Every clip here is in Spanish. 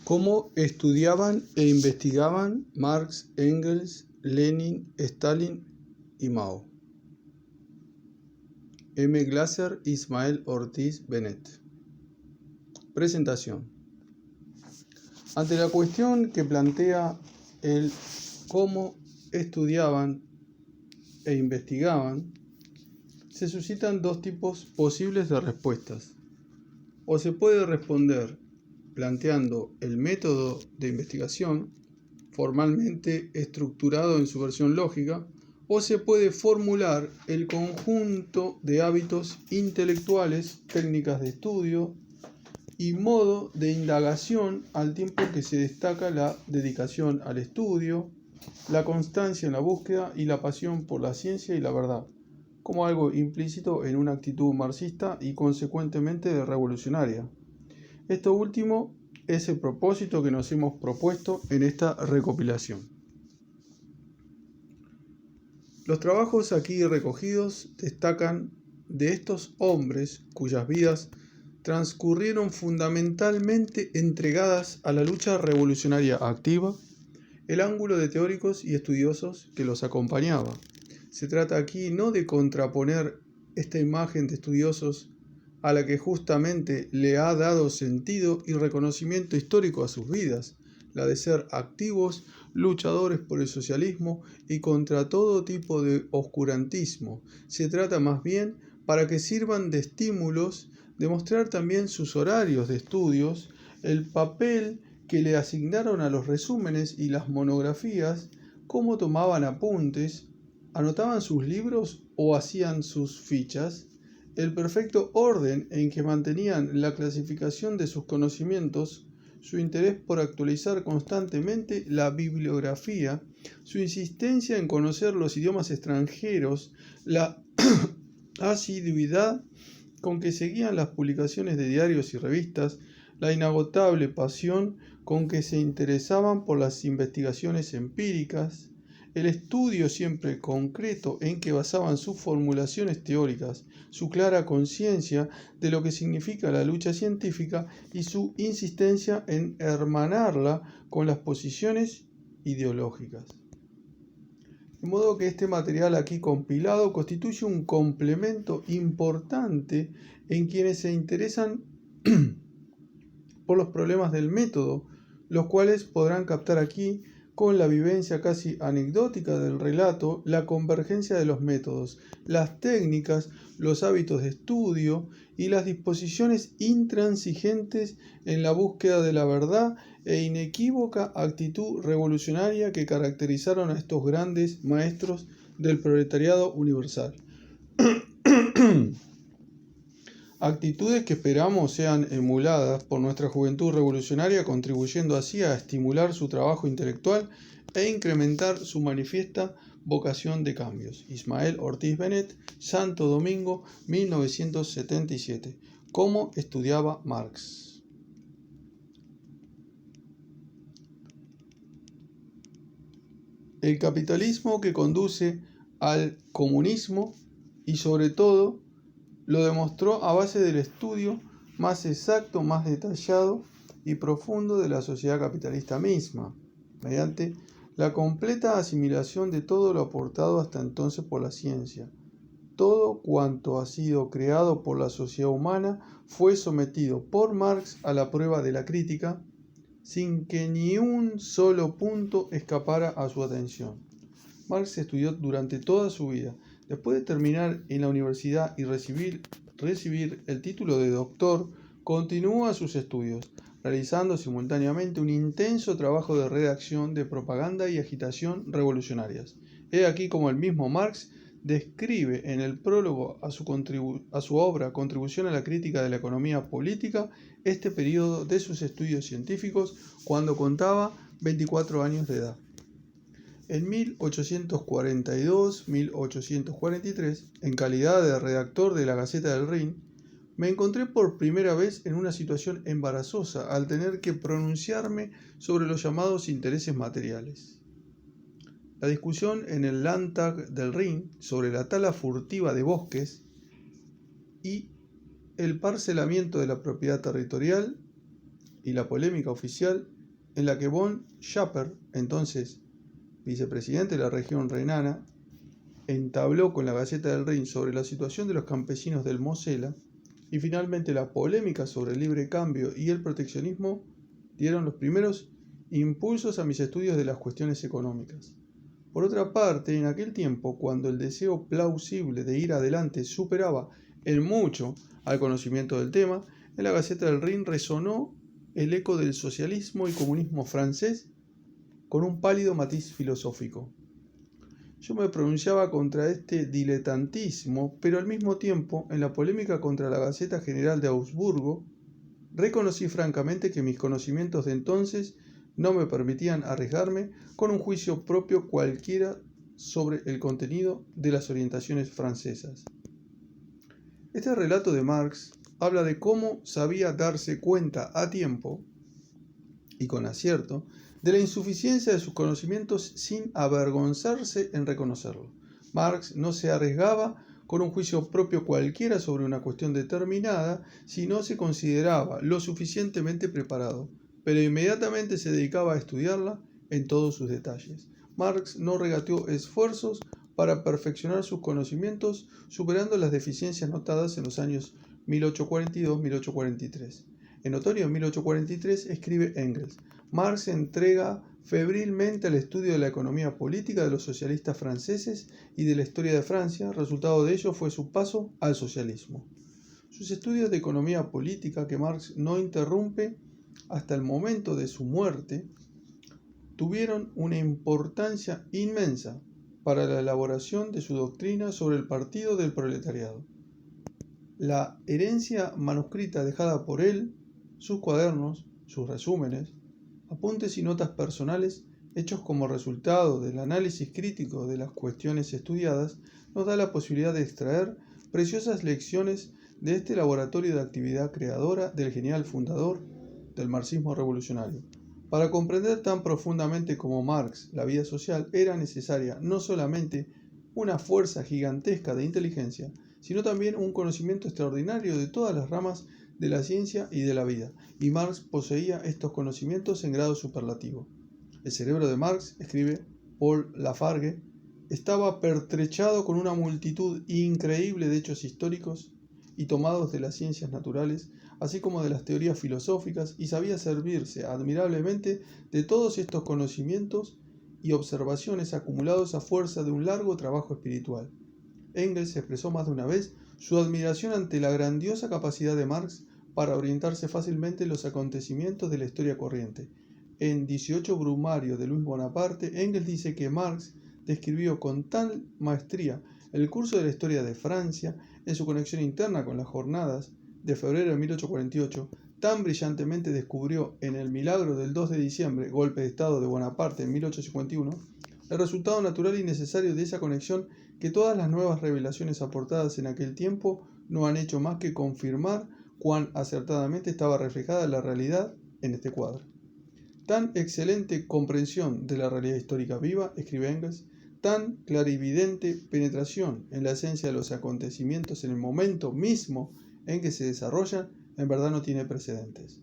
¿Cómo estudiaban e investigaban Marx, Engels, Lenin, Stalin y Mao? M. Glasser, Ismael Ortiz Benet. Presentación. Ante la cuestión que plantea el cómo estudiaban e investigaban, se suscitan dos tipos posibles de respuestas. O se puede responder planteando el método de investigación, formalmente estructurado en su versión lógica, o se puede formular el conjunto de hábitos intelectuales, técnicas de estudio y modo de indagación, al tiempo que se destaca la dedicación al estudio, la constancia en la búsqueda y la pasión por la ciencia y la verdad, como algo implícito en una actitud marxista y consecuentemente revolucionaria. Esto último es el propósito que nos hemos propuesto en esta recopilación. Los trabajos aquí recogidos destacan de estos hombres cuyas vidas transcurrieron fundamentalmente entregadas a la lucha revolucionaria activa, el ángulo de teóricos y estudiosos que los acompañaba. Se trata aquí no de contraponer esta imagen de estudiosos a la que justamente le ha dado sentido y reconocimiento histórico a sus vidas, la de ser activos, luchadores por el socialismo y contra todo tipo de oscurantismo. Se trata más bien para que sirvan de estímulos, de mostrar también sus horarios de estudios, el papel que le asignaron a los resúmenes y las monografías, cómo tomaban apuntes, anotaban sus libros o hacían sus fichas, el perfecto orden en que mantenían la clasificación de sus conocimientos, su interés por actualizar constantemente la bibliografía, su insistencia en conocer los idiomas extranjeros, la asiduidad con que seguían las publicaciones de diarios y revistas, la inagotable pasión con que se interesaban por las investigaciones empíricas, el estudio siempre concreto en que basaban sus formulaciones teóricas, su clara conciencia de lo que significa la lucha científica y su insistencia en hermanarla con las posiciones ideológicas. De modo que este material aquí compilado constituye un complemento importante en quienes se interesan por los problemas del método, los cuales podrán captar aquí, con la vivencia casi anecdótica del relato, la convergencia de los métodos, las técnicas, los hábitos de estudio y las disposiciones intransigentes en la búsqueda de la verdad e inequívoca actitud revolucionaria que caracterizaron a estos grandes maestros del proletariado universal. Actitudes que esperamos sean emuladas por nuestra juventud revolucionaria, contribuyendo así a estimular su trabajo intelectual e incrementar su manifiesta vocación de cambios. Ismael Ortiz Benet, Santo Domingo, 1977. ¿Cómo estudiaba Marx? El capitalismo que conduce al comunismo y sobre todo lo demostró a base del estudio más exacto, más detallado y profundo de la sociedad capitalista misma, mediante la completa asimilación de todo lo aportado hasta entonces por la ciencia. Todo cuanto ha sido creado por la sociedad humana fue sometido por Marx a la prueba de la crítica, sin que ni un solo punto escapara a su atención. Marx estudió durante toda su vida. Después de terminar en la universidad y recibir el título de doctor, continúa sus estudios, realizando simultáneamente un intenso trabajo de redacción, de propaganda y agitación revolucionarias. He aquí como el mismo Marx describe en el prólogo a su obra Contribución a la crítica de la economía política este periodo de sus estudios científicos cuando contaba 24 años de edad. En 1842-1843, en calidad de redactor de la Gaceta del Rin, me encontré por primera vez en una situación embarazosa al tener que pronunciarme sobre los llamados intereses materiales. La discusión en el Landtag del Rin sobre la tala furtiva de bosques y el parcelamiento de la propiedad territorial y la polémica oficial en la que von Schapper, entonces vicepresidente de la región renana, entabló con la Gaceta del Rin sobre la situación de los campesinos del Mosela, y finalmente la polémica sobre el libre cambio y el proteccionismo dieron los primeros impulsos a mis estudios de las cuestiones económicas. Por otra parte, en aquel tiempo, cuando el deseo plausible de ir adelante superaba en mucho al conocimiento del tema, en la Gaceta del Rin resonó el eco del socialismo y comunismo francés con un pálido matiz filosófico. Yo me pronunciaba contra este diletantismo, pero al mismo tiempo, en la polémica contra la Gaceta General de Augsburgo, reconocí francamente que mis conocimientos de entonces no me permitían arriesgarme con un juicio propio cualquiera sobre el contenido de las orientaciones francesas. Este relato de Marx habla de cómo sabía darse cuenta a tiempo, y con acierto, de la insuficiencia de sus conocimientos sin avergonzarse en reconocerlo. Marx no se arriesgaba con un juicio propio cualquiera sobre una cuestión determinada si no se consideraba lo suficientemente preparado, pero inmediatamente se dedicaba a estudiarla en todos sus detalles. Marx no regateó esfuerzos para perfeccionar sus conocimientos, superando las deficiencias notadas en los años 1842-1843. En otoño de 1843 escribe Engels: Marx se entrega febrilmente al estudio de la economía política de los socialistas franceses y de la historia de Francia. Resultado de ello fue su paso al socialismo. Sus estudios de economía política, que Marx no interrumpe hasta el momento de su muerte, tuvieron una importancia inmensa para la elaboración de su doctrina sobre el partido del proletariado. La herencia manuscrita dejada por él, sus cuadernos, sus resúmenes, apuntes y notas personales, hechos como resultado del análisis crítico de las cuestiones estudiadas, nos da la posibilidad de extraer preciosas lecciones de este laboratorio de actividad creadora del genial fundador del marxismo revolucionario. Para comprender tan profundamente como Marx la vida social, era necesaria no solamente una fuerza gigantesca de inteligencia, sino también un conocimiento extraordinario de todas las ramas de la ciencia y de la vida, y Marx poseía estos conocimientos en grado superlativo. El cerebro de Marx, escribe Paul Lafargue, estaba pertrechado con una multitud increíble de hechos históricos y tomados de las ciencias naturales, así como de las teorías filosóficas, y sabía servirse admirablemente de todos estos conocimientos y observaciones acumulados a fuerza de un largo trabajo espiritual. Engels expresó más de una vez su admiración ante la grandiosa capacidad de Marx para orientarse fácilmente en los acontecimientos de la historia corriente. En 18 Brumario de Luis Bonaparte, Engels dice que Marx describió con tal maestría el curso de la historia de Francia en su conexión interna con las jornadas de febrero de 1848, tan brillantemente descubrió en el milagro del 2 de diciembre, golpe de estado de Bonaparte en 1851, el resultado natural y necesario de esa conexión que todas las nuevas revelaciones aportadas en aquel tiempo no han hecho más que confirmar cuán acertadamente estaba reflejada la realidad en este cuadro. Tan excelente comprensión de la realidad histórica viva, escribe Engels, tan clarividente penetración en la esencia de los acontecimientos en el momento mismo en que se desarrollan, en verdad no tiene precedentes.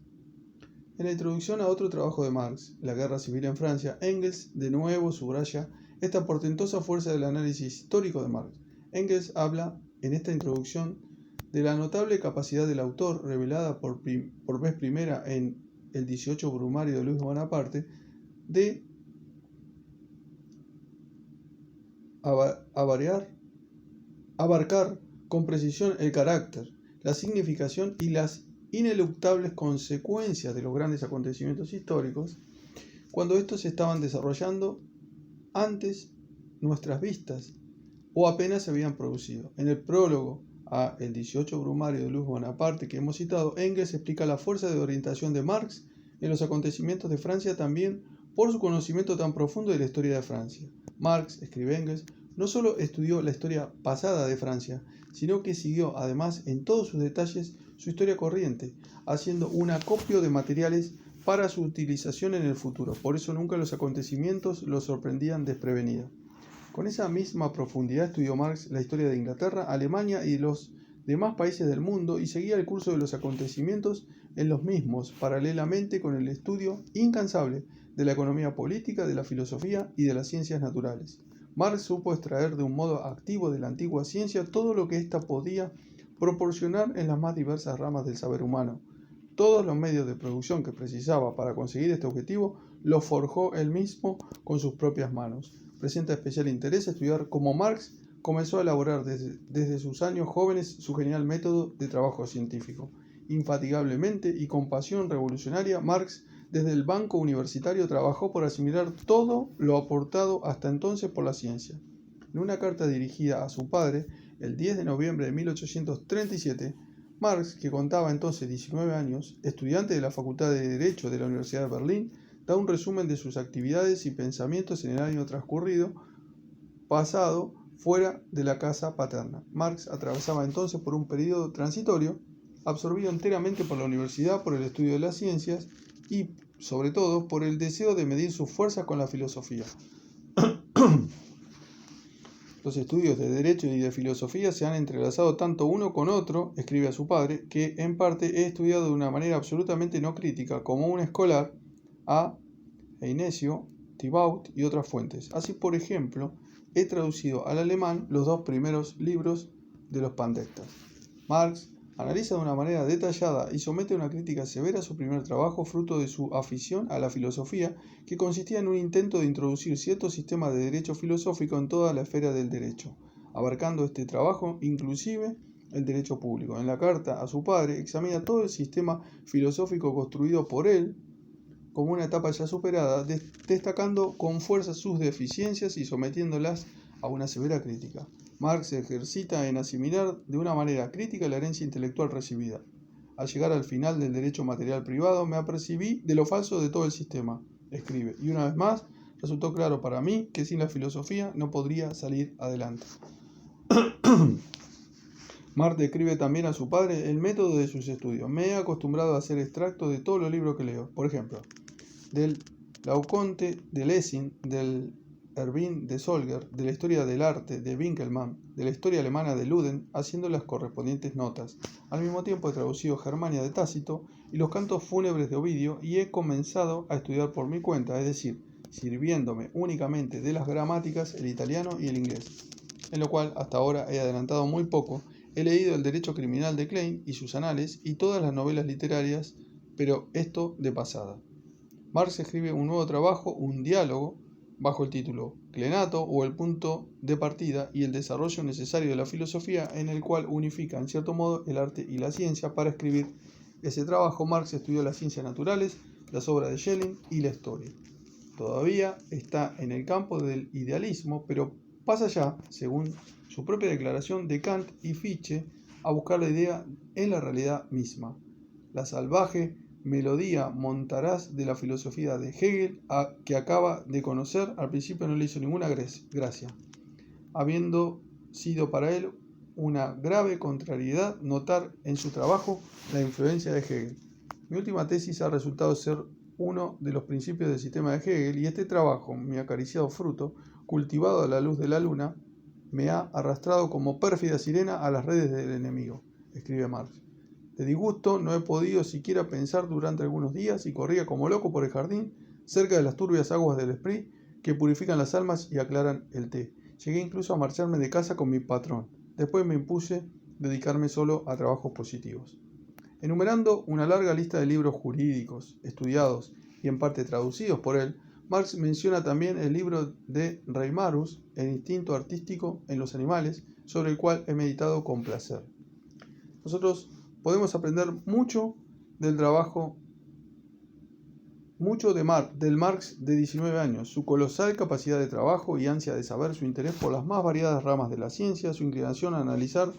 En la introducción a otro trabajo de Marx, La Guerra Civil en Francia, Engels de nuevo subraya esta portentosa fuerza del análisis histórico de Marx. Engels habla en esta introducción de la notable capacidad del autor, revelada por vez primera en el 18 Brumario de Luis Bonaparte, de abarcar con precisión el carácter, la significación y las ineluctables consecuencias de los grandes acontecimientos históricos cuando estos se estaban desarrollando antes nuestras vistas o apenas se habían producido. En el prólogo a el 18 Brumario de Luis Bonaparte que hemos citado, Engels explica la fuerza de orientación de Marx en los acontecimientos de Francia también por su conocimiento tan profundo de la historia de Francia. Marx, escribe Engels, no solo estudió la historia pasada de Francia, sino que siguió además en todos sus detalles su historia corriente, haciendo un acopio de materiales para su utilización en el futuro. Por eso nunca los acontecimientos lo sorprendían desprevenido. Con esa misma profundidad estudió Marx la historia de Inglaterra, Alemania y los demás países del mundo y seguía el curso de los acontecimientos en los mismos, paralelamente con el estudio incansable de la economía política, de la filosofía y de las ciencias naturales. Marx supo extraer de un modo activo de la antigua ciencia todo lo que ésta podía proporcionar en las más diversas ramas del saber humano. Todos los medios de producción que precisaba para conseguir este objetivo los forjó él mismo con sus propias manos. Presenta especial interés estudiar cómo Marx comenzó a elaborar desde sus años jóvenes su genial método de trabajo científico. Infatigablemente y con pasión revolucionaria, Marx desde el banco universitario trabajó por asimilar todo lo aportado hasta entonces por la ciencia. En una carta dirigida a su padre, el 10 de noviembre de 1837, Marx, que contaba entonces 19 años, estudiante de la Facultad de Derecho de la Universidad de Berlín, da un resumen de sus actividades y pensamientos en el año transcurrido, pasado fuera de la casa paterna. Marx atravesaba entonces por un periodo transitorio, absorbido enteramente por la universidad, por el estudio de las ciencias y, sobre todo, por el deseo de medir sus fuerzas con la filosofía. Los estudios de Derecho y de Filosofía se han entrelazado tanto uno con otro, escribe a su padre, que en parte he estudiado de una manera absolutamente no crítica, como un escolar, a Einesio, Thibaut y otras fuentes. Así, por ejemplo, he traducido al alemán los dos primeros libros de los pandectas. Marx analiza de una manera detallada y somete a una crítica severa su primer trabajo, fruto de su afición a la filosofía, que consistía en un intento de introducir cierto sistema de derecho filosófico en toda la esfera del derecho, abarcando este trabajo inclusive el derecho público. En la carta a su padre examina todo el sistema filosófico construido por él como una etapa ya superada, destacando con fuerza sus deficiencias y sometiéndolas a una severa crítica. Marx se ejercita en asimilar de una manera crítica la herencia intelectual recibida. Al llegar al final del derecho material privado, me apercibí de lo falso de todo el sistema, escribe, y una vez más resultó claro para mí que sin la filosofía no podría salir adelante. Marx describe también a su padre el método de sus estudios. Me he acostumbrado a hacer extractos de todos los libros que leo, por ejemplo, del Lauconte de Lessing, del Erwin de Solger, de la historia del arte de Winkelmann, de la historia alemana de Luden, haciendo las correspondientes notas. Al mismo tiempo he traducido Germania de Tácito y los cantos fúnebres de Ovidio y he comenzado a estudiar por mi cuenta, es decir, sirviéndome únicamente de las gramáticas, el italiano y el inglés, en lo cual hasta ahora he adelantado muy poco. He leído el derecho criminal de Klein y sus anales y todas las novelas literarias, pero esto de pasada. Marx escribe un nuevo trabajo, un diálogo, bajo el título Clenato o el punto de partida y el desarrollo necesario de la filosofía, en el cual unifica en cierto modo el arte y la ciencia. Para escribir ese trabajo, Marx estudió las ciencias naturales, las obras de Schelling y la historia. Todavía está en el campo del idealismo, pero pasa ya, según su propia declaración, de Kant y Fichte a buscar la idea en la realidad misma. La salvaje melodía montaraz de la filosofía de Hegel, que acaba de conocer, al principio no le hizo ninguna gracia, habiendo sido para él una grave contrariedad notar en su trabajo la influencia de Hegel. Mi última tesis ha resultado ser uno de los principios del sistema de Hegel, y este trabajo, mi acariciado fruto, cultivado a la luz de la luna, me ha arrastrado como pérfida sirena a las redes del enemigo, escribe Marx. De disgusto no he podido siquiera pensar durante algunos días y corría como loco por el jardín, cerca de las turbias aguas del Esprit que purifican las almas y aclaran el té. Llegué incluso a marcharme de casa con mi patrón. Después me impuse dedicarme solo a trabajos positivos. Enumerando una larga lista de libros jurídicos, estudiados y en parte traducidos por él, Marx menciona también el libro de Reimarus, El instinto artístico en los animales, sobre el cual he meditado con placer. Nosotros podemos aprender mucho del trabajo, del Marx de 19 años, su colosal capacidad de trabajo y ansia de saber, su interés por las más variadas ramas de la ciencia, su inclinación a analizar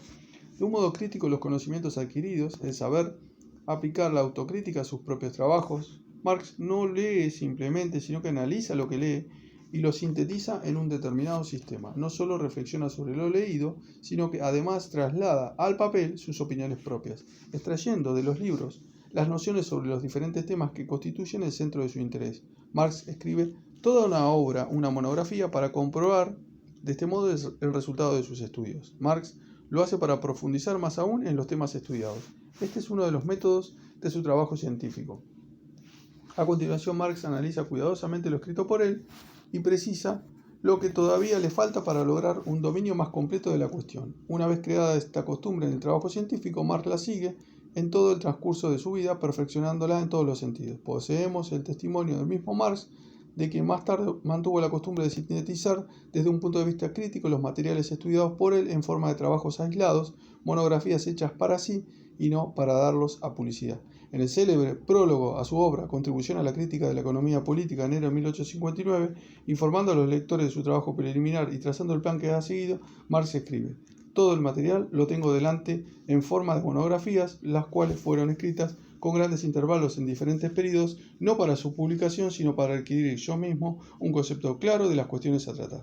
de un modo crítico los conocimientos adquiridos, el saber aplicar la autocrítica a sus propios trabajos. Marx no lee simplemente, sino que analiza lo que lee y lo sintetiza en un determinado sistema. No solo reflexiona sobre lo leído, sino que además traslada al papel sus opiniones propias, extrayendo de los libros las nociones sobre los diferentes temas que constituyen el centro de su interés. Marx escribe toda una obra, una monografía, para comprobar de este modo el resultado de sus estudios. Marx lo hace para profundizar más aún en los temas estudiados. Este es uno de los métodos de su trabajo científico. A continuación, Marx analiza cuidadosamente lo escrito por él y precisa lo que todavía le falta para lograr un dominio más completo de la cuestión. Una vez creada esta costumbre en el trabajo científico, Marx la sigue en todo el transcurso de su vida, perfeccionándola en todos los sentidos. Poseemos el testimonio del mismo Marx de que más tarde mantuvo la costumbre de sintetizar desde un punto de vista crítico los materiales estudiados por él en forma de trabajos aislados, monografías hechas para sí y no para darlos a publicidad. En el célebre prólogo a su obra Contribución a la crítica de la economía política, enero de 1859, informando a los lectores de su trabajo preliminar y trazando el plan que ha seguido, Marx escribe: todo el material lo tengo delante en forma de monografías, las cuales fueron escritas con grandes intervalos en diferentes periodos, no para su publicación, sino para adquirir yo mismo un concepto claro de las cuestiones a tratar.